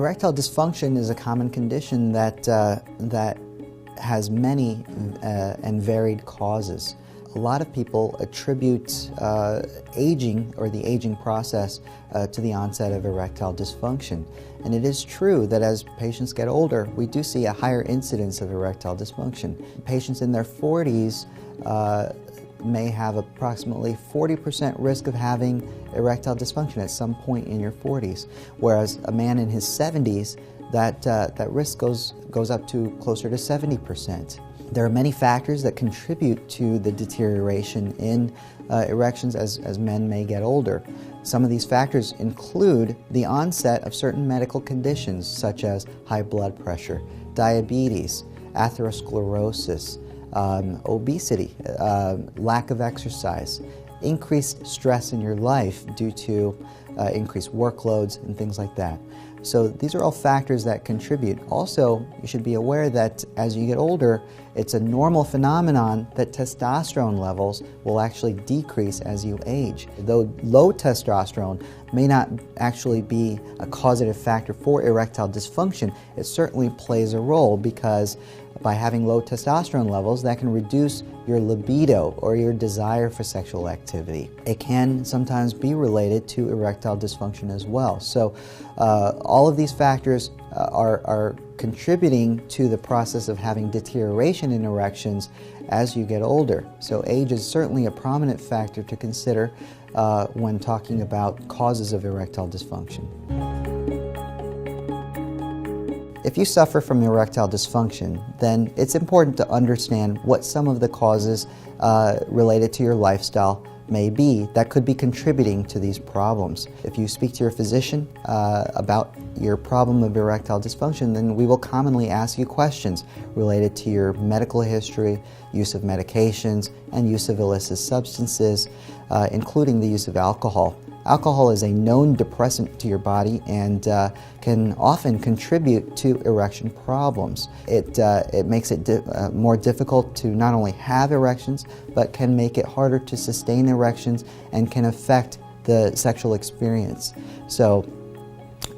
Erectile dysfunction is a common condition that has many and varied causes. A lot of people attribute aging or the aging process to the onset of erectile dysfunction. And it is true that as patients get older, we do see a higher incidence of erectile dysfunction. Patients in their 40s may have approximately 40% risk of having erectile dysfunction at some point in your 40s, whereas a man in his 70s, that risk goes up to closer to 70%. There are many factors that contribute to the deterioration in erections as men may get older. Some of these factors include the onset of certain medical conditions such as high blood pressure, diabetes, atherosclerosis, obesity, lack of exercise, increased stress in your life due to increased workloads and things like that. So these are all factors that contribute. Also, you should be aware that as you get older, it's a normal phenomenon that testosterone levels will actually decrease as you age. Though low testosterone may not actually be a causative factor for erectile dysfunction, it certainly plays a role because by having low testosterone levels, that can reduce your libido or your desire for sexual activity. It can sometimes be related to erectile dysfunction as well. So all of these factors are contributing to the process of having deterioration in erections as you get older. So age is certainly a prominent factor to consider when talking about causes of erectile dysfunction. If you suffer from erectile dysfunction, then it's important to understand what some of the causes related to your lifestyle may be that could be contributing to these problems. If you speak to your physician about your problem of erectile dysfunction, then we will commonly ask you questions related to your medical history, use of medications, and use of illicit substances, including the use of alcohol. Alcohol is a known depressant to your body and can often contribute to erection problems. It makes it more difficult to not only have erections, but can make it harder to sustain erections and can affect the sexual experience. So,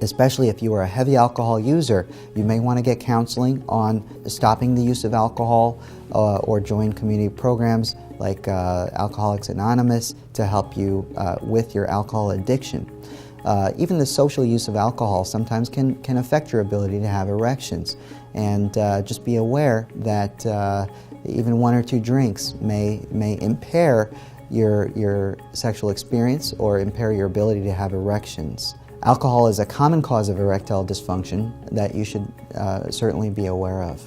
especially if you are a heavy alcohol user, you may want to get counseling on stopping the use of alcohol or join community programs like Alcoholics Anonymous to help you with your alcohol addiction. Even the social use of alcohol sometimes can affect your ability to have erections. And just be aware that even one or two drinks may impair your sexual experience or impair your ability to have erections. Alcohol is a common cause of erectile dysfunction that you should certainly be aware of.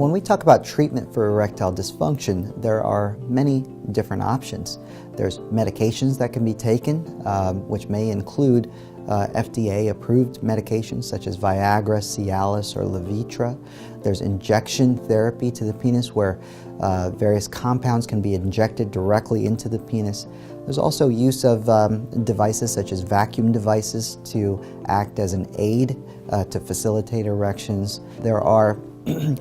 When we talk about treatment for erectile dysfunction, there are many different options. There's medications that can be taken, which may include FDA-approved medications such as Viagra, Cialis, or Levitra. There's injection therapy to the penis where various compounds can be injected directly into the penis. There's also use of devices such as vacuum devices to act as an aid to facilitate erections. There are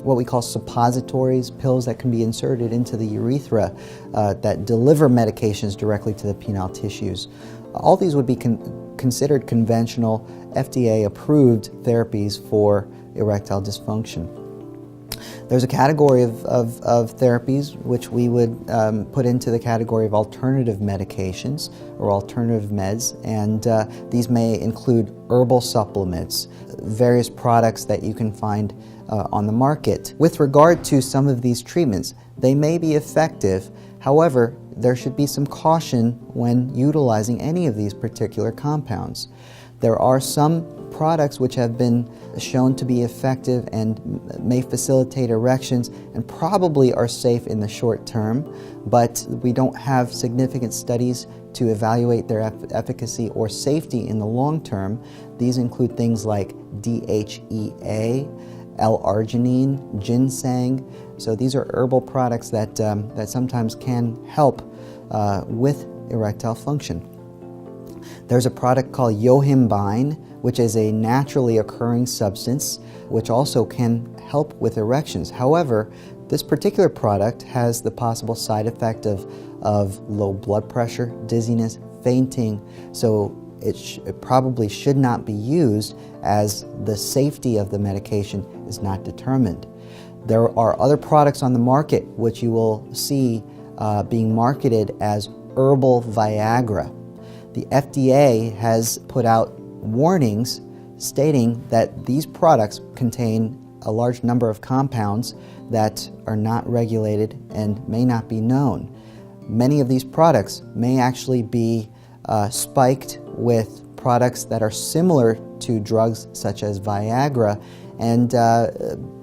what we call suppositories, pills that can be inserted into the urethra that deliver medications directly to the penile tissues. All these would be considered conventional, FDA-approved therapies for erectile dysfunction. There's a category of therapies which we would put into the category of alternative medications or alternative meds, and these may include herbal supplements, various products that you can find on the market. With regard to some of these treatments, they may be effective. However, there should be some caution when utilizing any of these particular compounds. There are some products which have been shown to be effective and may facilitate erections and probably are safe in the short term, but we don't have significant studies to evaluate their efficacy or safety in the long term. These include things like DHEA, L-arginine, ginseng. So these are herbal products that sometimes can help with erectile function. There's a product called yohimbine, which is a naturally occurring substance, which also can help with erections. However, this particular product has the possible side effect of low blood pressure, dizziness, fainting. So it probably should not be used, as the safety of the medication is not determined. There are other products on the market which you will see being marketed as herbal Viagra. The FDA has put out warnings stating that these products contain a large number of compounds that are not regulated and may not be known. Many of these products may actually be spiked with products that are similar to drugs such as Viagra, and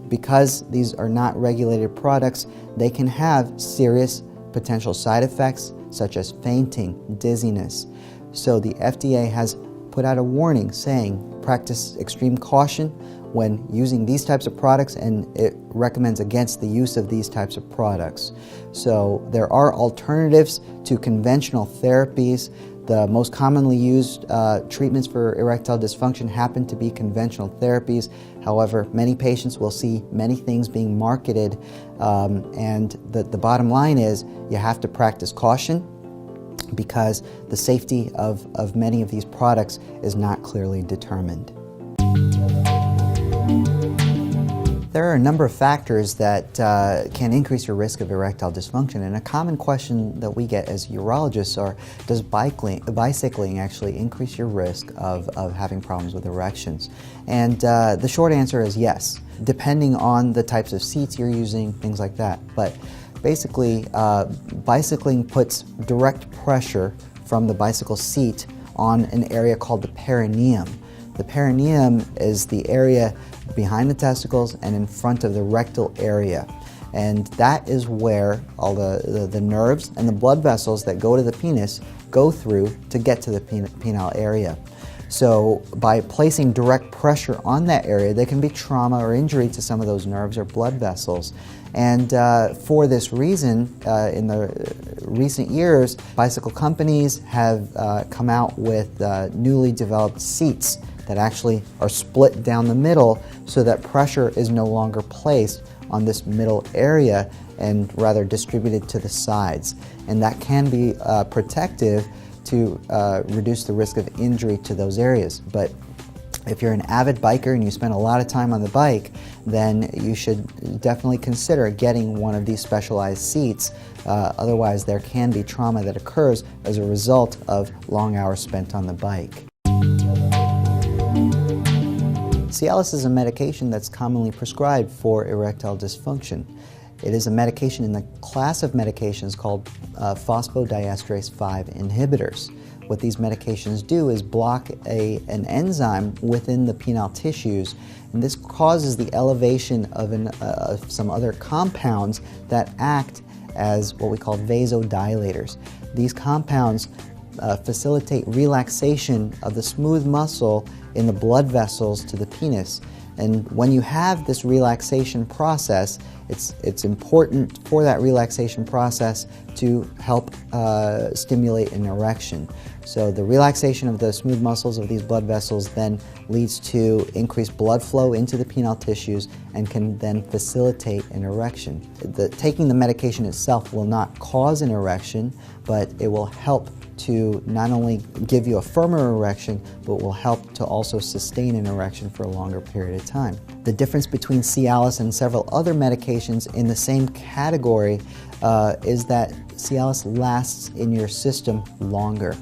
because these are not regulated products, they can have serious potential side effects such as fainting, dizziness. So the FDA has put out a warning saying practice extreme caution when using these types of products, and it recommends against the use of these types of products. So there are alternatives to conventional therapies. The most commonly used treatments for erectile dysfunction happen to be conventional therapies. However, many patients will see many things being marketed, and the bottom line is you have to practice caution, because the safety of many of these products is not clearly determined. There are a number of factors that can increase your risk of erectile dysfunction, and a common question that we get as urologists are, does bicycling actually increase your risk of having problems with erections? And the short answer is yes, depending on the types of seats you're using, things like that. But basically, bicycling puts direct pressure from the bicycle seat on an area called the perineum. The perineum is the area behind the testicles and in front of the rectal area. And that is where all the nerves and the blood vessels that go to the penis go through to get to the penile area. So by placing direct pressure on that area, there can be trauma or injury to some of those nerves or blood vessels. And for this reason, in the recent years, bicycle companies have come out with newly developed seats that actually are split down the middle so that pressure is no longer placed on this middle area and rather distributed to the sides. And that can be protective to reduce the risk of injury to those areas. But if you're an avid biker and you spend a lot of time on the bike, then you should definitely consider getting one of these specialized seats. Otherwise, there can be trauma that occurs as a result of long hours spent on the bike. Cialis is a medication that's commonly prescribed for erectile dysfunction. It is a medication in the class of medications called phosphodiesterase 5 inhibitors. What these medications do is block an enzyme within the penile tissues, and this causes the elevation of some other compounds that act as what we call vasodilators. These compounds facilitate relaxation of the smooth muscle in the blood vessels to the penis. And when you have this relaxation process, it's important for that relaxation process to help stimulate an erection. So the relaxation of the smooth muscles of these blood vessels then leads to increased blood flow into the penile tissues and can then facilitate an erection. Taking the medication itself will not cause an erection, but it will help to not only give you a firmer erection, but will help to also sustain an erection for a longer period of time. The difference between Cialis and several other medications in the same category is that Cialis lasts in your system longer.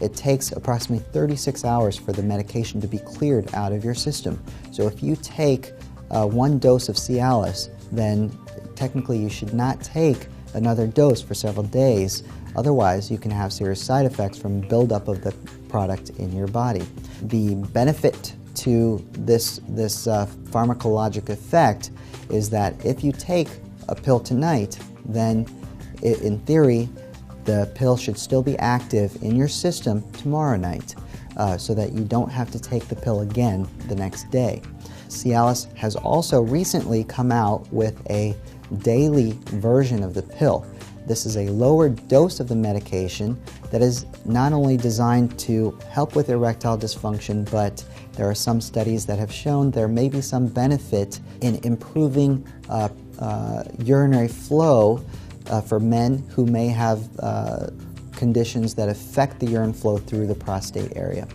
It takes approximately 36 hours for the medication to be cleared out of your system. So if you take one dose of Cialis, then technically you should not take another dose for several days. Otherwise, you can have serious side effects from buildup of the product in your body. The benefit to this pharmacologic effect is that if you take a pill tonight, then in theory, the pill should still be active in your system tomorrow night, so that you don't have to take the pill again the next day. Cialis has also recently come out with a daily version of the pill. This is a lower dose of the medication that is not only designed to help with erectile dysfunction, but there are some studies that have shown there may be some benefit in improving urinary flow for men who may have conditions that affect the urine flow through the prostate area.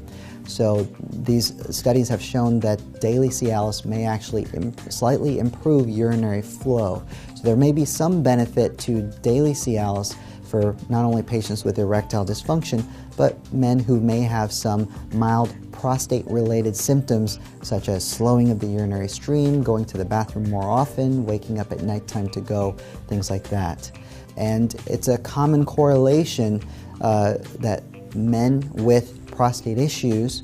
So these studies have shown that daily Cialis may actually slightly improve urinary flow. So there may be some benefit to daily Cialis for not only patients with erectile dysfunction, but men who may have some mild prostate-related symptoms such as slowing of the urinary stream, going to the bathroom more often, waking up at nighttime to go, things like that. And it's a common correlation that men with prostate issues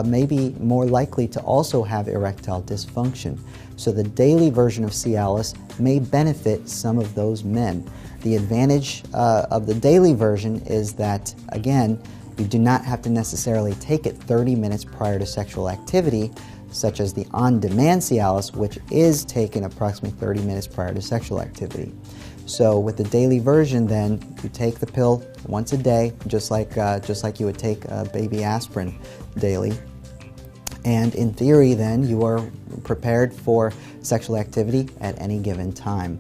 may be more likely to also have erectile dysfunction. So the daily version of Cialis may benefit some of those men. The advantage of the daily version is that, again, you do not have to necessarily take it 30 minutes prior to sexual activity, such as the on-demand Cialis, which is taken approximately 30 minutes prior to sexual activity. So with the daily version, then, you take the pill once a day, just like you would take a baby aspirin daily. And in theory, then, you are prepared for sexual activity at any given time.